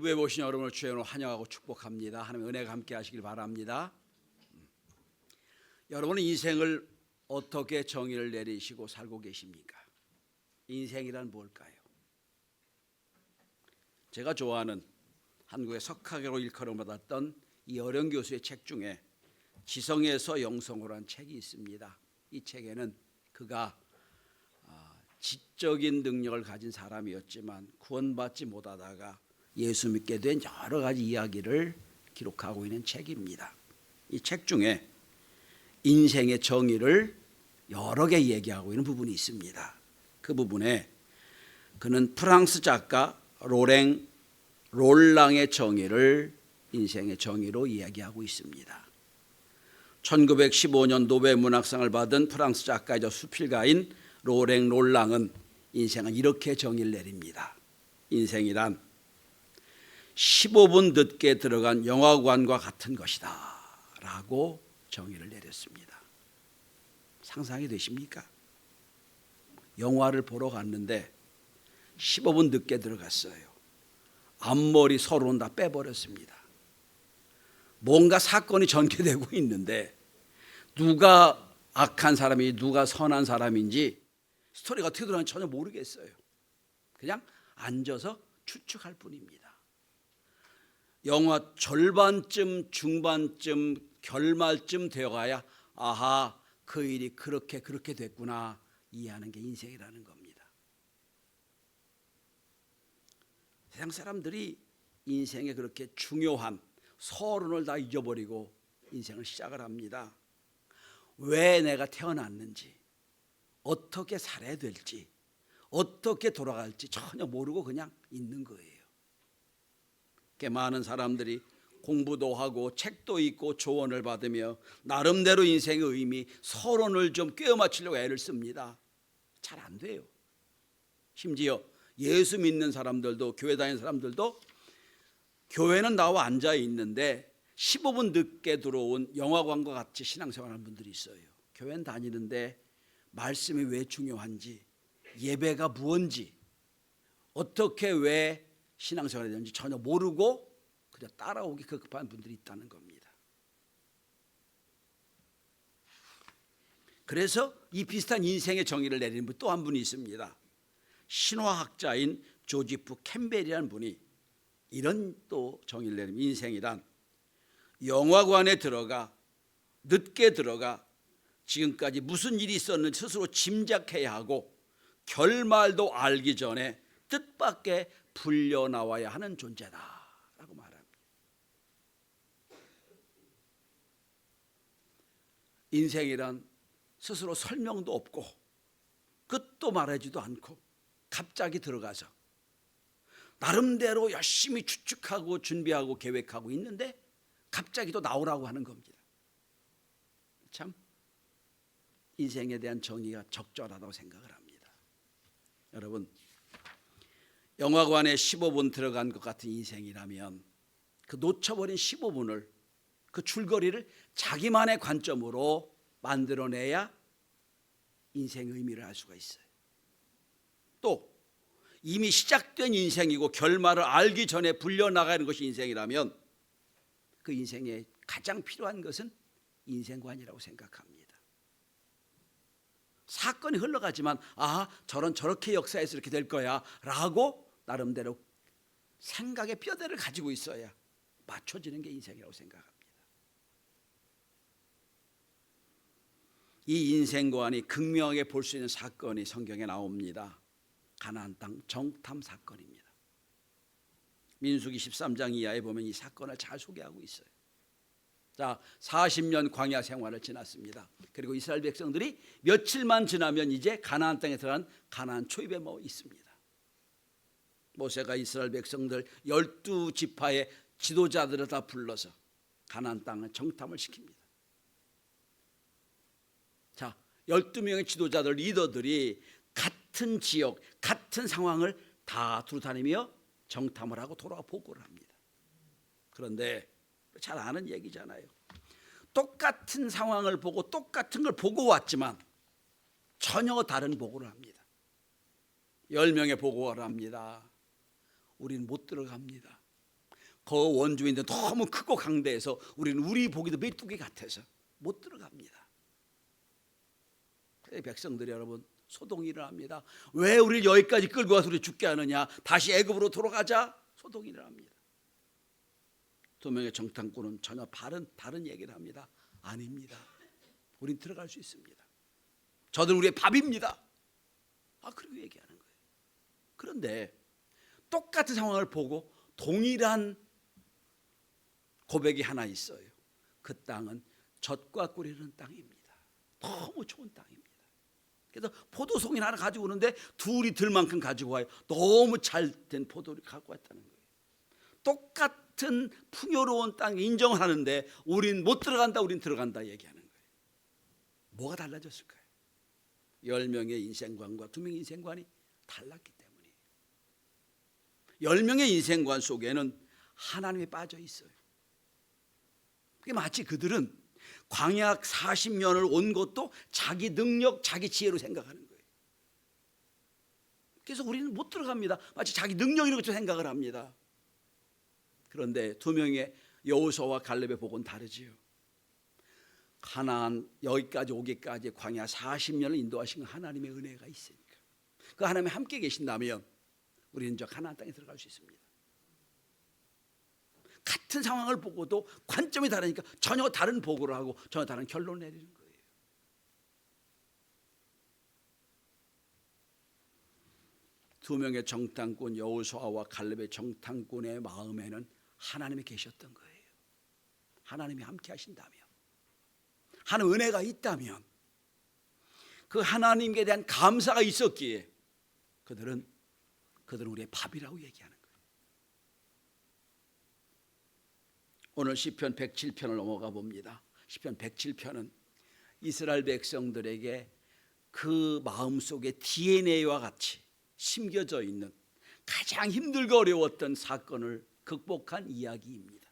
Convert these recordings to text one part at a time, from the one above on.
후에 보신 여러분을 주의 이름으로 환영하고 축복합니다. 하나님의 은혜가 함께 하시길 바랍니다. 여러분은 인생을 어떻게 정의를 내리시고 살고 계십니까? 인생이란 뭘까요? 제가 좋아하는 한국의 석학으로 일컬음 받았던 이어령 교수의 책 중에 지성에서 영성으로라는 책이 있습니다. 이 책에는 그가 지적인 능력을 가진 사람이었지만 구원받지 못하다가 예수 믿게 된 여러 가지 이야기를 기록하고 있는 책입니다. 이 책 중에 인생의 정의를 여러 개 얘기하고 있는 부분이 있습니다. 그 부분에 그는 프랑스 작가 롤랑의 정의를 인생의 정의로 이야기하고 있습니다. 1915년 노벨 문학상을 받은 프랑스 작가이자 수필가인 롤랑은 인생은 이렇게 정의를 내립니다. 인생이란 15분 늦게 들어간 영화관과 같은 것이다 라고 정의를 내렸습니다. 상상이 되십니까? 영화를 보러 갔는데 15분 늦게 들어갔어요. 앞머리 서로는 다 빼버렸습니다. 뭔가 사건이 전개되고 있는데 누가 악한 사람인지 누가 선한 사람인지 스토리가 어떻게 들어가는지 전혀 모르겠어요. 그냥 앉아서 추측할 뿐입니다. 영화 절반쯤, 중반쯤, 결말쯤 되어가야 아하, 그 일이 그렇게 됐구나 이해하는 게 인생이라는 겁니다. 세상 사람들이 인생에 그렇게 중요한 서론을 다 잊어버리고 인생을 시작을 합니다. 왜 내가 태어났는지, 어떻게 살아야 될지, 어떻게 돌아갈지 전혀 모르고 그냥 있는 거예요. 많은 사람들이 공부도 하고 책도 읽고 조언을 받으며 나름대로 인생의 의미, 서론을 좀 꿰어 맞추려고 애를 씁니다. 잘 안 돼요. 심지어 예수 믿는 사람들도, 교회 다니는 사람들도 교회는 나와 앉아 있는데 15분 늦게 들어온 영화관과 같이 신앙생활하는 분들이 있어요. 교회는 다니는데 말씀이 왜 중요한지, 예배가 무언지, 어떻게 왜 신앙생활이 되는지 전혀 모르고 그냥 따라오기 급한 분들이 있다는 겁니다. 그래서 이 비슷한 인생의 정의를 내리는 분 또 한 분이 있습니다. 신화학자인 조지프 캠벨이라는 분이 이런 또 정의를 내립니다. 인생이란 영화관에 들어가 늦게 들어가 지금까지 무슨 일이 있었는지 스스로 짐작해야 하고 결말도 알기 전에 뜻밖의 불려나와야 하는 존재다라고 말합니다. 인생이란 스스로 설명도 없고 끝도 말하지도 않고 갑자기 들어가서 나름대로 열심히 추측하고 준비하고 계획하고 있는데 갑자기 또 나오라고 하는 겁니다. 참 인생에 대한 정의가 적절하다고 생각을 합니다. 여러분, 영화관에 15분 들어간 것 같은 인생이라면 그 놓쳐버린 15분을, 그 줄거리를 자기만의 관점으로 만들어내야 인생의 의미를 알 수가 있어요. 또 이미 시작된 인생이고 결말을 알기 전에 불려나가는 것이 인생이라면 그 인생에 가장 필요한 것은 인생관이라고 생각합니다. 사건이 흘러가지만 저렇게 역사에서 이렇게 될 거야 라고 나름대로 생각의 뼈대를 가지고 있어야 맞춰지는 게 인생이라고 생각합니다. 이 인생관이 극명하게 볼 수 있는 사건이 성경에 나옵니다. 가나안 땅 정탐 사건입니다. 민수기 13장 이하에 보면 이 사건을 잘 소개하고 있어요. 자, 40년 광야 생활을 지났습니다. 그리고 이스라엘 백성들이 며칠만 지나면 이제 가나안 땅에 들어간 가나안 초입에 있습니다. 모세가 이스라엘 백성들 12지파의 지도자들을 다 불러서 가나안 땅을 정탐을 시킵니다. 자, 12명의 지도자들, 리더들이 같은 지역, 같은 상황을 다 두루다니며 정탐을 하고 돌아와 보고를 합니다. 그런데 잘 아는 얘기잖아요. 똑같은 상황을 보고 똑같은 걸 보고 왔지만 전혀 다른 보고를 합니다. 10명의 보고를 합니다. 우리는 못 들어갑니다. 그 원주민들 너무 크고 강대해서 우리는 우리 보기도 메뚜기 같아서 못 들어갑니다. 백성들이 여러분 소동일을 합니다. 왜 우리를 여기까지 끌고 와서 우리 죽게 하느냐, 다시 애굽으로 돌아가자. 소동일을 합니다. 두 명의 정탐꾼은 전혀 다른 얘기를 합니다. 아닙니다. 우린 들어갈 수 있습니다. 저들 우리의 밥입니다. 그리고 얘기하는 거예요. 그런데 똑같은 상황을 보고 동일한 고백이 하나 있어요. 그 땅은 젖과 꿀이 흐르는 땅입니다. 너무 좋은 땅입니다. 그래서 포도송이 하나 가지고 오는데 둘이 들만큼 가지고 와요. 너무 잘 된 포도를 갖고 왔다는 거예요. 똑같은 풍요로운 땅 인정하는데 우린 못 들어간다, 우린 들어간다 얘기하는 거예요. 뭐가 달라졌을까요? 10명의 인생관과 2명의 인생관이 달랐기 때문이에요. 10명의 인생관 속에는 하나님이 빠져 있어요. 그게 마치 그들은 광야 40년을 온 것도 자기 능력, 자기 지혜로 생각하는 거예요. 그래서 우리는 못 들어갑니다. 마치 자기 능력이라는 것처럼 생각을 합니다. 그런데 2명의 여호수아와 갈렙의 복은 다르지요. 가나안 여기까지 오기까지 광야 40년을 인도하신 하나님의 은혜가 있으니까, 그 하나님이 함께 계신다면 우리는 저 가나안 땅에 들어갈 수 있습니다. 같은 상황을 보고도 관점이 다르니까 전혀 다른 보고를 하고 전혀 다른 결론을 내리는 거예요. 두 명의 정탐꾼 여호수아와 갈렙의 정탐꾼의 마음에는 하나님이 계셨던 거예요. 하나님이 함께 하신다면, 하나님 은혜가 있다면, 그 하나님께 대한 감사가 있었기에 그들은 우리의 밥이라고 얘기하는 거예요. 오늘 시편 107편을 넘어가 봅니다. 시편 107편은 이스라엘 백성들에게 그 마음속에 DNA와 같이 심겨져 있는 가장 힘들고 어려웠던 사건을 극복한 이야기입니다.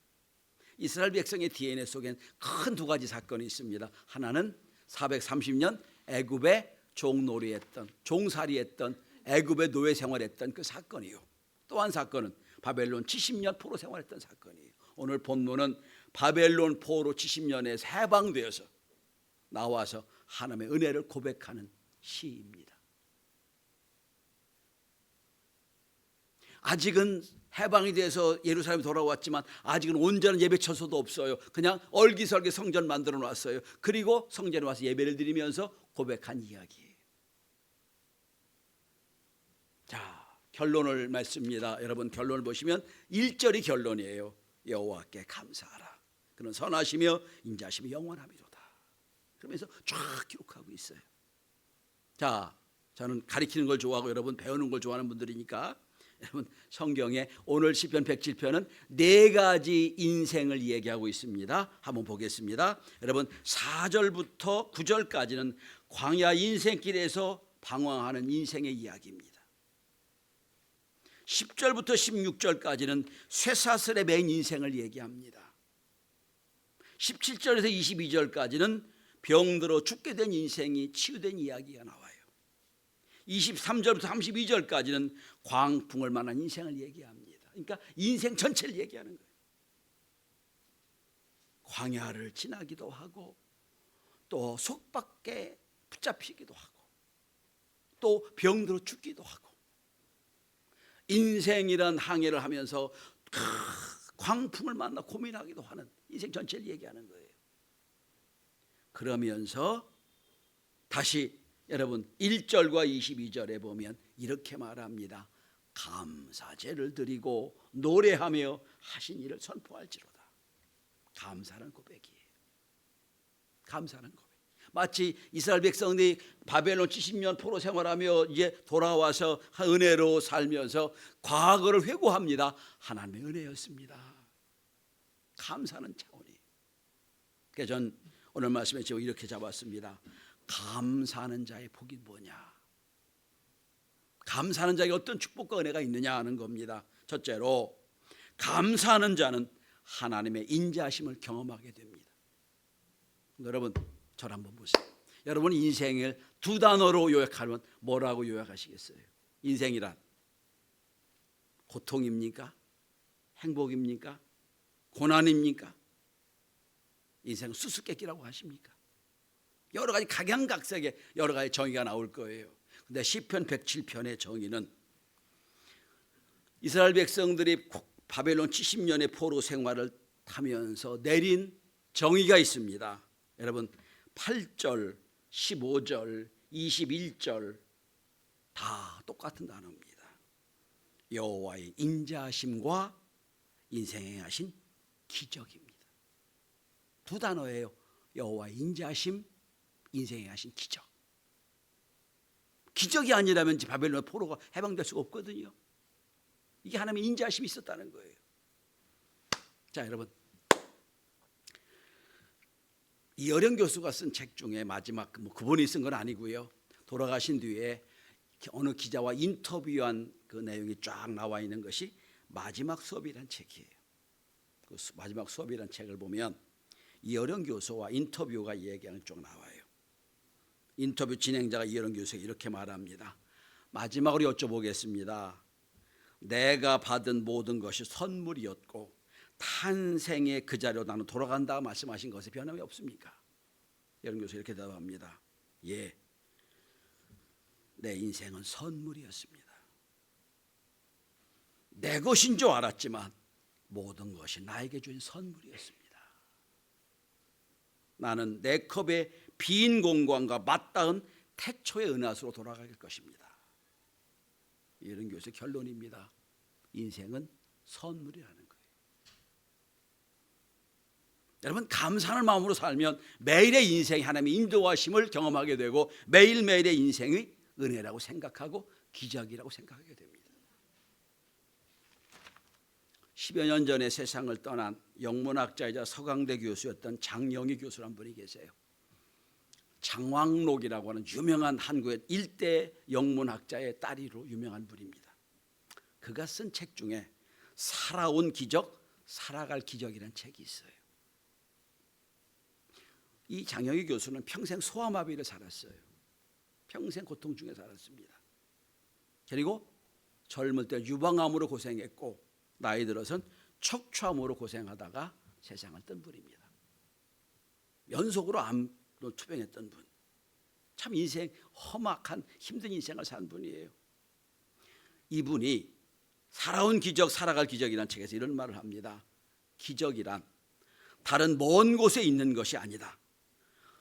이스라엘 백성의 DNA 속엔 큰 2가지 사건이 있습니다. 하나는 430년 애굽에 종놀이했던, 종살이했던, 애굽의 노예 생활했던 그 사건이요. 또 한 사건은 바벨론 70년 포로 생활했던 사건이에요. 오늘 본문은 바벨론 포로 70년에 해방되어서 나와서 하나님의 은혜를 고백하는 시입니다. 아직은 해방이 돼서 예루살렘에 돌아왔지만 아직은 온전한 예배 처소도 없어요. 그냥 얼기설기 성전 만들어 놨어요. 그리고 성전에 와서 예배를 드리면서 고백한 이야기예요. 자, 결론을 말씀입니다. 여러분, 결론을 보시면 1절이 결론이에요. 여호와께 감사하라. 그는 선하시며 인자하심이 영원하미로다. 그러면서 쫙 기록하고 있어요. 자, 저는 가르치는 걸 좋아하고 여러분 배우는 걸 좋아하는 분들이니까 여러분, 성경에 오늘 시편 107편은 4가지 인생을 얘기하고 있습니다. 한번 보겠습니다. 여러분, 4절부터 9절까지는 광야 인생길에서 방황하는 인생의 이야기입니다. 10절부터 16절까지는 쇠사슬에 매인 인생을 얘기합니다. 17절에서 22절까지는 병들어 죽게 된 인생이 치유된 이야기가 나와요. 23절부터 32절까지는 광풍을 만난 인생을 얘기합니다. 그러니까 인생 전체를 얘기하는 거예요. 광야를 지나기도 하고 또 속박에 붙잡히기도 하고 또 병들어 죽기도 하고 인생이란 항해를 하면서 광풍을 만나 고민하기도 하는 인생 전체를 얘기하는 거예요. 그러면서 다시 여러분 1절과 22절에 보면 이렇게 말합니다. 감사제를 드리고 노래하며 하신 일을 선포할지로다. 감사는 고백이에요. 감사는 고백. 마치 이스라엘 백성들이 바벨론 70년 포로 생활하며 이제 돌아와서 은혜로 살면서 과거를 회고합니다. 하나님의 은혜였습니다. 감사는 차원이에요. 그래서 전 오늘 말씀에 제가 이렇게 잡았습니다. 감사하는 자의 복이 뭐냐? 감사하는 자에게 어떤 축복과 은혜가 있느냐 하는 겁니다. 첫째로 감사하는 자는 하나님의 인자하심을 경험하게 됩니다. 여러분, 저를 한번 보세요. 여러분 인생을 2단어로 요약하면 뭐라고 요약하시겠어요? 인생이란 고통입니까? 행복입니까? 고난입니까? 인생은 수수께끼라고 하십니까? 여러 가지 각양각색의 여러 가지 정의가 나올 거예요. 근데 시편 107편의 정의는 이스라엘 백성들이 바벨론 70년의 포로 생활을 하면서 내린 정의가 있습니다. 여러분 8절, 15절, 21절 다 똑같은 단어입니다. 여호와의 인자하심과 인생에 하신 기적입니다. 두 단어예요. 여호와의 인자하심, 인생에 하신 기적. 기적이 아니라면 바벨론 포로가 해방될 수가 없거든요. 이게 하나님의 인자하심이 있었다는 거예요. 자, 여러분, 이어령 교수가 쓴 책 중에 마지막 그분이 쓴 건 아니고요. 돌아가신 뒤에 어느 기자와 인터뷰한 그 내용이 쫙 나와 있는 것이 마지막 수업이라는 책이에요. 그 마지막 수업이라는 책을 보면 이어령 교수와 인터뷰가 얘기하는 쪽 나와요. 인터뷰 진행자가 이어령 교수에게 이렇게 말합니다. 마지막으로 여쭤보겠습니다. 내가 받은 모든 것이 선물이었고 탄생의 그 자리로 나는 돌아간다 말씀하신 것에 변함이 없습니까? 이어령 교수 이렇게 대답합니다. 예, 내 인생은 선물이었습니다. 내 것인 줄 알았지만 모든 것이 나에게 주신 선물이었습니다. 나는 내 컵의 빈 공간과 맞닿은 태초의 은하수로 돌아갈 것입니다. 이런 교수의 결론입니다. 인생은 선물이라는 거예요. 여러분, 감사하는 마음으로 살면 매일의 인생이 하나님의 인도하심을 경험하게 되고 매일매일의 인생이 은혜라고 생각하고 기적이라고 생각하게 됩니다. 10여 년 전에 세상을 떠난 영문학자이자 서강대 교수였던 장영희 교수란 분이 계세요. 장왕록이라고 하는 유명한 한국의 일대 영문학자의 딸이로 유명한 분입니다. 그가 쓴 책 중에 살아온 기적, 살아갈 기적이라는 책이 있어요. 이 장영희 교수는 평생 소아마비를 살았어요. 평생 고통 중에 살았습니다. 그리고 젊을 때 유방암으로 고생했고 나이 들어선 척추암으로 고생하다가 세상을 뜬 분입니다. 연속으로 암로 투병했던 분. 참 인생 험악한 힘든 인생을 산 분이에요. 이분이 살아온 기적, 살아갈 기적이라는 책에서 이런 말을 합니다. 기적이란 다른 먼 곳에 있는 것이 아니다.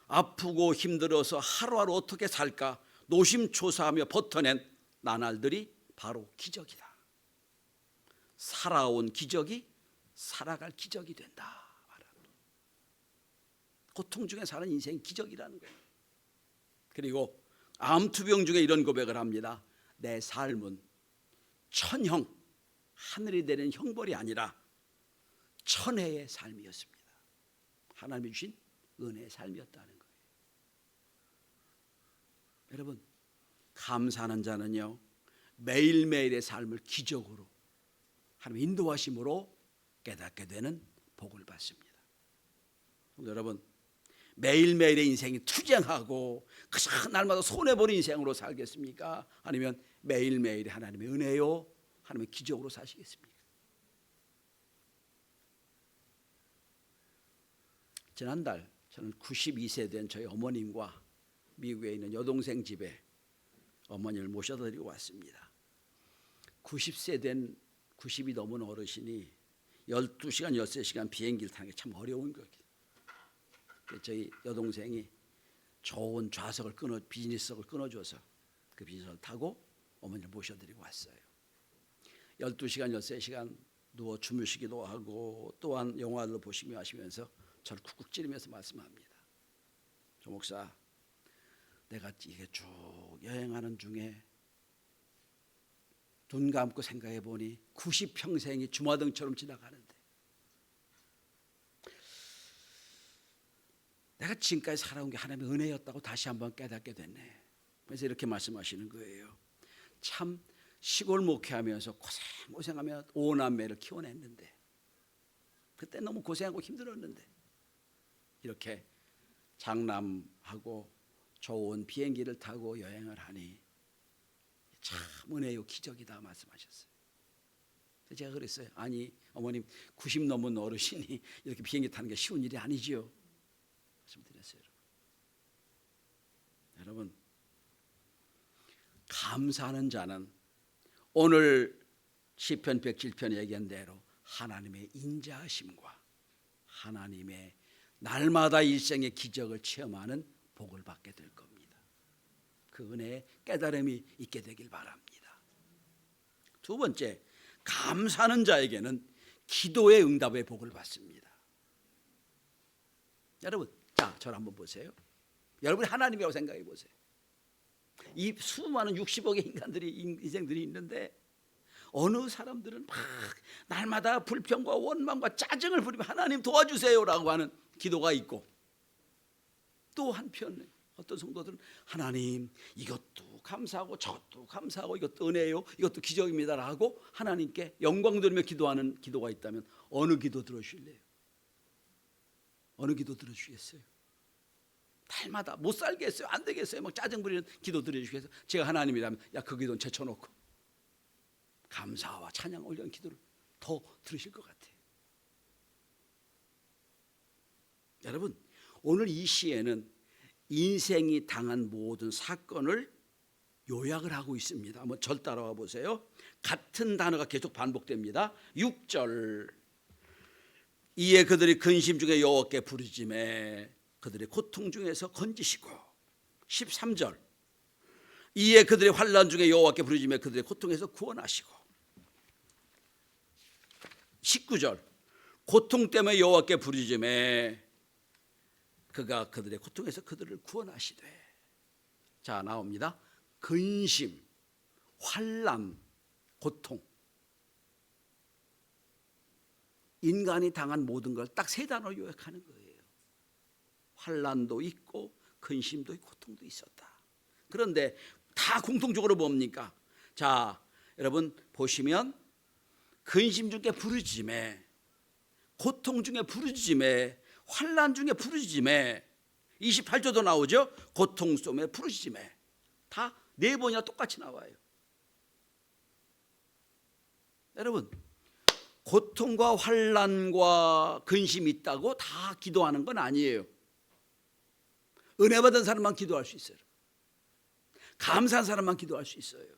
아프고 힘들어서 하루하루 어떻게 살까 노심초사하며 버텨낸 나날들이 바로 기적이다. 살아온 기적이 살아갈 기적이 된다. 고통 중에 사는 인생이 기적이라는 거예요. 그리고 암투병 중에 이런 고백을 합니다. 내 삶은 천형, 하늘이 내리는 형벌이 아니라 천혜의 삶이었습니다. 하나님이 주신 은혜의 삶이었다는 거예요. 여러분, 감사하는 자는요 매일매일의 삶을 기적으로 하나님의 인도하심으로 깨닫게 되는 복을 받습니다. 여러분, 매일매일의 인생이 투쟁하고 그저 날마다 손해보는 인생으로 살겠습니까? 아니면 매일매일의 하나님의 은혜요 하나님의 기적으로 사시겠습니까? 지난달 저는 92세 된 저희 어머님과 미국에 있는 여동생 집에 어머니를 모셔다 드리고 왔습니다. 90세 된 90이 넘은 어르신이 12시간, 13시간 비행기를 타는 게 참 어려운 거예요. 저희 여동생이 좋은 좌석을 비즈니스석을 끊어줘서 그 비즈니스석을 타고 어머니를 모셔드리고 왔어요. 12시간, 13시간 누워 주무시기도 하고 또한 영화를 보시며 하시면서 저를 쿡쿡 찌르면서 말씀합니다. 조 목사, 내가 이게 쭉 여행하는 중에 눈 감고 생각해 보니 90평생이 주마등처럼 지나가는데 내가 지금까지 살아온 게 하나님의 은혜였다고 다시 한번 깨닫게 됐네. 그래서 이렇게 말씀하시는 거예요. 참 시골 목회하면서 고생하며 5남매를 키워냈는데 그때 너무 고생하고 힘들었는데 이렇게 장남하고 좋은 비행기를 타고 여행을 하니 참 은혜요 기적이다 말씀하셨어요. 제가 그랬어요. 아니 어머님 90 넘은 어르신이 이렇게 비행기 타는 게 쉬운 일이 아니지요. 말씀드렸어요. 여러분 감사하는 자는 오늘 시편 107편에 얘기한 대로 하나님의 인자하심과 하나님의 날마다 일생의 기적을 체험하는 복을 받게 될 겁니다. 그 은혜에 깨달음이 있게 되길 바랍니다. 두 번째, 감사하는 자에게는 기도의 응답의 복을 받습니다. 여러분, 자, 저를 한번 보세요. 여러분이 하나님이라고 생각해 보세요. 이 수많은 60억의 인생들이 있는데 어느 사람들은 막 날마다 불평과 원망과 짜증을 부리며 하나님 도와주세요라고 하는 기도가 있고, 또 한편 어떤 성도들은 하나님 이것도 감사하고 저것도 감사하고 이것도 은혜요 이것도 기적입니다라고 하나님께 영광 돌리며 기도하는 기도가 있다면 어느 기도 들어주실래요? 어느 기도 들어주시겠어요? 날마다 못 살겠어요, 안 되겠어요 막 짜증 부리는 기도 들어주시겠어요? 제가 하나님이라면 야 그 기도는 제쳐놓고 감사와 찬양 올리는 기도를 더 들으실 것 같아요. 여러분 오늘 이 시에는 인생이 당한 모든 사건을 요약을 하고 있습니다. 한번 절 따라와 보세요. 같은 단어가 계속 반복됩니다. 6절 이에 그들이 근심 중에 여호와께 부르짖매 그들의 고통 중에서 건지시고, 13절 이에 그들의 환난 중에 여호와께 부르짖매 그들의 고통에서 구원하시고, 19절 고통 때문에 여호와께 부르짖매 그가 그들의 고통에서 그들을 구원하시되. 자 나옵니다. 근심, 환난, 고통. 인간이 당한 모든 걸 딱 세 단어로 요약하는 거예요. 환난도 있고 근심도 있고 고통도 있었다. 그런데 다 공통적으로 뭡니까? 자 여러분 보시면 근심 중에 부르짖매, 고통 중에 부르짖매, 환난 중에 부르짖매, 28절도 나오죠. 고통 속에 부르짖매. 다 네 번이나 똑같이 나와요. 여러분 고통과 환난과 근심이 있다고 다 기도하는 건 아니에요. 은혜 받은 사람만 기도할 수 있어요. 감사한 사람만 기도할 수 있어요.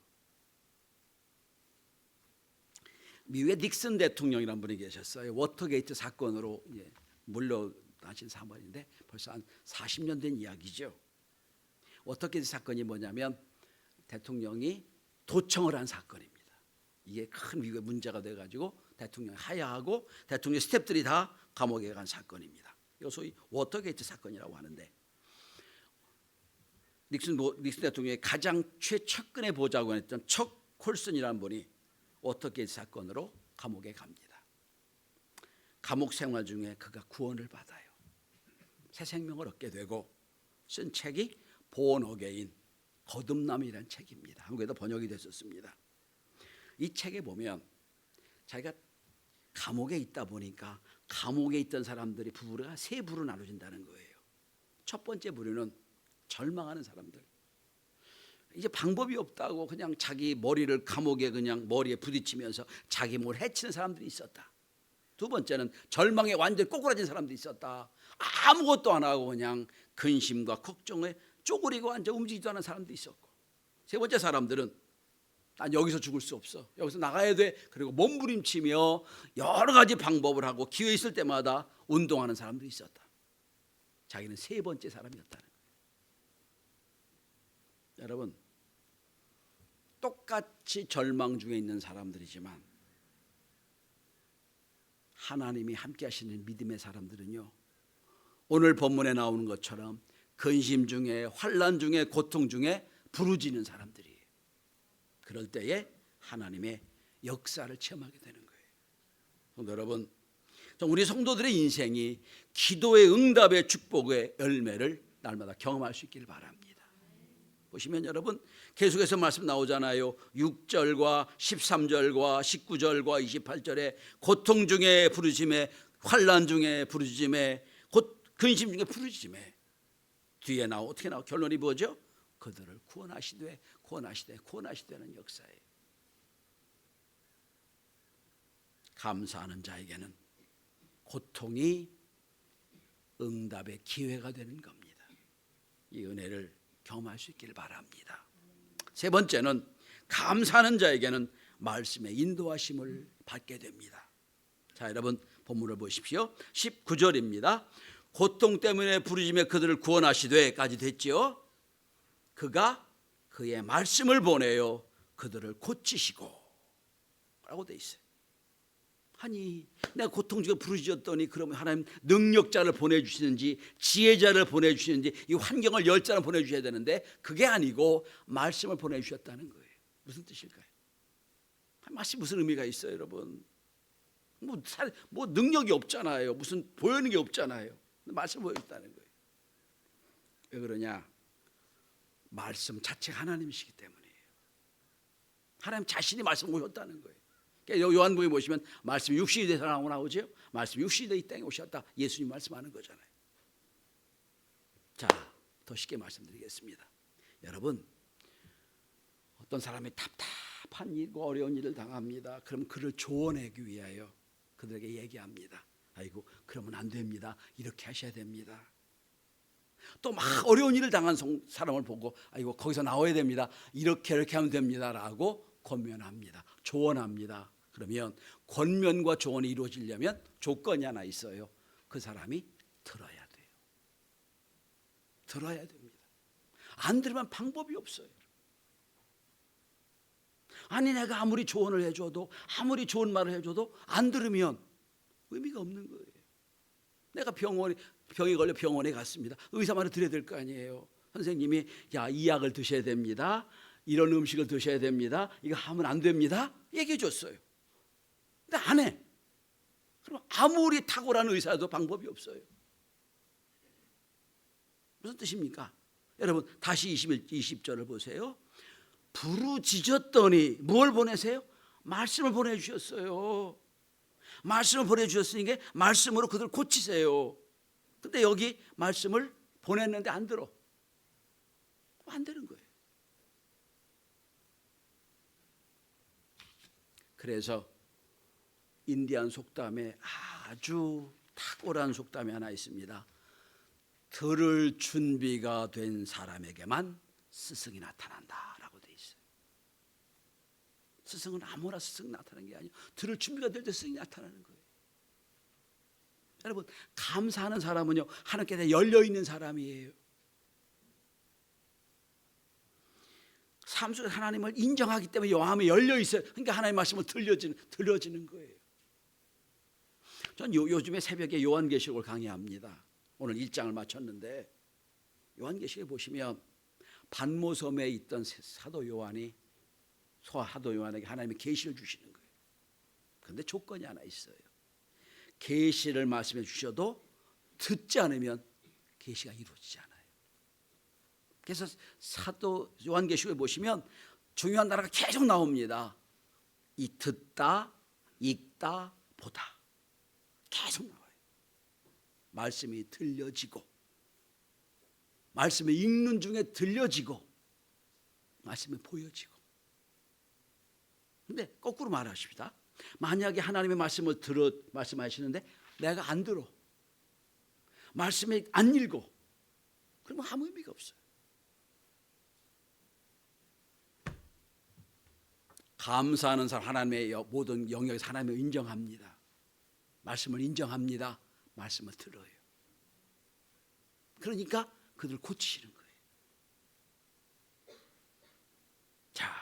미국의 닉슨 대통령이라는 분이 계셨어요. 워터게이트 사건으로 물러나신 사람인데 벌써 한 40년 된 이야기죠. 워터게이트 사건이 뭐냐면 대통령이 도청을 한 사건입니다. 이게 큰 미국의 문제가 돼가지고 대통령이 하야하고 대통령 스태프들이 다 감옥에 간 사건입니다. 이거 소위 워터게이트 사건이라고 하는데 닉슨 대통령의 가장 최측근의 보좌관이었던 척 콜슨이라는 분이 워터게이트 사건으로 감옥에 갑니다. 감옥 생활 중에 그가 구원을 받아요. 새 생명을 얻게 되고 쓴 책이 Born Again, 거듭남이라는 책입니다. 한국에도 번역이 됐었습니다. 이 책에 보면 자기가 감옥에 있다 보니까 감옥에 있던 사람들이 부류가 세 부로 나눠진다는 거예요. 첫 번째 부류는 절망하는 사람들. 이제 방법이 없다고 그냥 자기 머리를 감옥에 그냥 머리에 부딪히면서 자기 몸을 해치는 사람들이 있었다. 두 번째는 절망에 완전히 꼬꾸라진 사람들이 있었다. 아무것도 안 하고 그냥 근심과 걱정에 쪼그리고 앉아 움직이지도 않은 사람도 있었고, 세 번째 사람들은 난 여기서 죽을 수 없어, 여기서 나가야 돼, 그리고 몸부림치며 여러 가지 방법을 하고 기회 있을 때마다 운동하는 사람들이 있었다. 자기는 세 번째 사람이었다는 거예요. 여러분 똑같이 절망 중에 있는 사람들이지만 하나님이 함께 하시는 믿음의 사람들은요, 오늘 본문에 나오는 것처럼 근심 중에 환난 중에 고통 중에 부르짖는 사람들이에요. 그럴 때에 하나님의 역사를 체험하게 되는 거예요. 여러분 우리 성도들의 인생이 기도의 응답의 축복의 열매를 날마다 경험할 수 있기를 바랍니다. 보시면 여러분 계속해서 말씀 나오잖아요. 6절과 13절과 19절과 28절에 고통 중에 부르짖음에, 환난 중에 부르짖음에, 근심 중에 부르짖음에, 뒤에 어떻게 나와? 결론이 뭐죠? 그들을 구원하시되 구원하시되 구원하시되는 역사예요. 감사하는 자에게는 고통이 응답의 기회가 되는 겁니다. 이 은혜를 경험할 수 있기를 바랍니다. 세 번째는 감사하는 자에게는 말씀의 인도하심을 받게 됩니다. 자, 여러분 본문을 보십시오. 19절입니다. 고통 때문에 부르짖으며 그들을 구원하시되까지 됐지요. 그가 그의 말씀을 보내어 그들을 고치시고 라고 돼 있어요. 아니 내가 고통 중에 부르짖었더니 그러면 하나님 능력자를 보내주시는지 지혜자를 보내주시는지 이 환경을 열 자를 보내주셔야 되는데 그게 아니고 말씀을 보내주셨다는 거예요. 무슨 뜻일까요? 말씀이 무슨 의미가 있어요 여러분? 뭐 능력이 없잖아요. 무슨 보이는 게 없잖아요. 말씀 보여줬다는 거예요. 왜 그러냐? 말씀 자체가 하나님이시기 때문이에요. 하나님 자신이 말씀 오셨다는 거예요. 요한복음에 보시면 말씀이 육신이 돼서 나오죠. 말씀이 육신이 돼 이 땅에 오셨다. 예수님 말씀하는 거잖아요. 자, 더 쉽게 말씀드리겠습니다. 여러분, 어떤 사람이 답답한 일과 어려운 일을 당합니다. 그럼 그를 조언하기 위하여 그들에게 얘기합니다. 아이고 그러면 안 됩니다. 이렇게 하셔야 됩니다. 또 막 어려운 일을 당한 사람을 보고 아이고 거기서 나와야 됩니다. 이렇게 하면 됩니다라고 권면합니다. 조언합니다. 그러면 권면과 조언이 이루어지려면 조건이 하나 있어요. 그 사람이 들어야 돼요. 들어야 됩니다. 안 들으면 방법이 없어요. 아니 내가 아무리 조언을 해줘도 아무리 좋은 말을 해줘도 안 들으면 의미가 없는 거예요. 내가 병이 걸려 병원에 갔습니다. 의사 말을 들어야 될 거 아니에요. 선생님이 야, 이 약을 드셔야 됩니다. 이런 음식을 드셔야 됩니다. 이거 하면 안 됩니다. 얘기해 줬어요. 근데 안 해. 그럼 아무리 탁월한 의사도 방법이 없어요. 무슨 뜻입니까? 여러분 다시 20절을 보세요. 부르짖었더니 뭘 보내세요? 말씀을 보내주셨어요. 말씀을 보내주셨으니까 말씀으로 그들 고치세요. 근데 여기 말씀을 보냈는데 안 들어. 안 되는 거예요. 그래서 인디안 속담에 아주 탁월한 속담이 하나 있습니다. 들을 준비가 된 사람에게만 스승이 나타난다라고 돼 있어요. 스승은 아무나 스승 나타나는 게 아니에요. 들을 준비가 될 때 스승이 나타나는 거예요. 여러분 감사하는 사람은요 하나님께 대해 열려있는 사람이에요. 삶 속에 하나님을 인정하기 때문에 마음이 열려있어요. 그러니까 하나님의 말씀을 들려지는 거예요. 전 요즘에 새벽에 요한계시록을 강의합니다. 오늘 1장을 마쳤는데 요한계시록에 보시면 반모섬에 있던 사도 요한에게 하나님의 계시를 주시는 거예요. 그런데 조건이 하나 있어요. 계시를 말씀해 주셔도 듣지 않으면 계시가 이루어지지 않아요. 그래서 사도 요한계시록에 보시면 중요한 단어가 계속 나옵니다. 이 듣다, 읽다, 보다 계속 나와요. 말씀이 들려지고 말씀을 읽는 중에 들려지고 말씀이 보여지고. 근데 거꾸로 말하십니다. 만약에 하나님의 말씀을 말씀하시는데 내가 안 들어, 말씀이 안 읽어, 그러면 아무 의미가 없어요. 감사하는 사람 하나님의 모든 영역에서 하나님을 인정합니다. 말씀을 인정합니다. 말씀을 들어요. 그러니까 그들 고치시는 거예요. 자,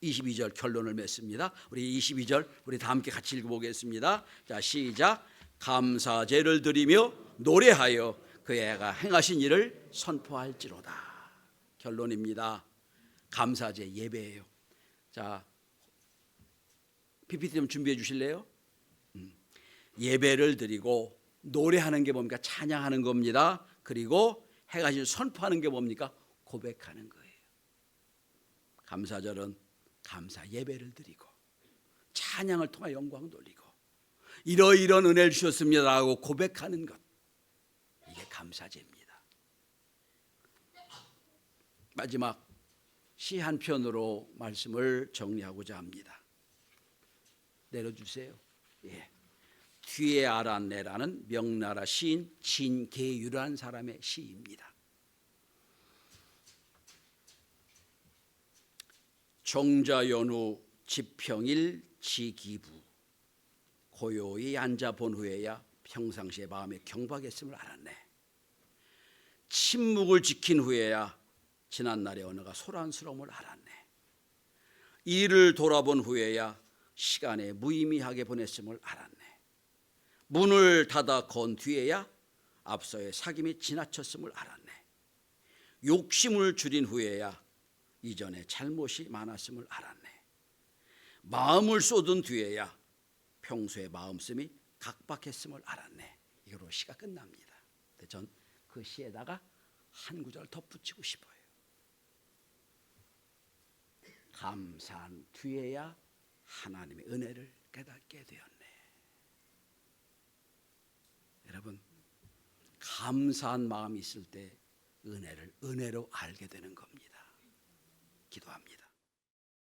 22절 결론을 맺습니다. 우리 22절 우리 다 함께 같이 읽어보겠습니다. 자, 시작. 감사제를 드리며 노래하여 그가 행하신 일을 선포할지로다. 결론입니다. 감사제 예배예요. 자, PPT 좀 준비해 주실래요? 예배를 드리고 노래하는 게 뭡니까? 찬양하는 겁니다. 그리고 행하신 선포하는 게 뭡니까? 고백하는 거예요. 감사절은 감사 예배를 드리고 찬양을 통해 영광 돌리고 이러이런 은혜를 주셨습니다라고 고백하는 것, 이게 감사제입니다. 마지막 시 한 편으로 말씀을 정리하고자 합니다. 내려주세요. 예. 뒤에 알았네라는 명나라 시인 진계유라는 사람의 시입니다. 종자연후 지평일 지기부 고요히 앉아본 후에야 평상시에 마음에 경박했음을 알았네. 침묵을 지킨 후에야 지난날의 언어가 소란스러움을 알았네. 이를 돌아본 후에야 시간에 무의미하게 보냈음을 알았네. 문을 닫아 건 뒤에야 앞서의 사귐이 지나쳤음을 알았네. 욕심을 줄인 후에야 이전에 잘못이 많았음을 알았네. 마음을 쏟은 뒤에야 평소의 마음씀이 각박했음을 알았네. 이거로 시가 끝납니다. 전 그 시에다가 한 구절 덧붙이고 싶어요. 감사한 뒤에야 하나님의 은혜를 깨닫게 되었네. 여러분, 감사한 마음이 있을 때 은혜를 은혜로 알게 되는 겁니다. 기도합니다.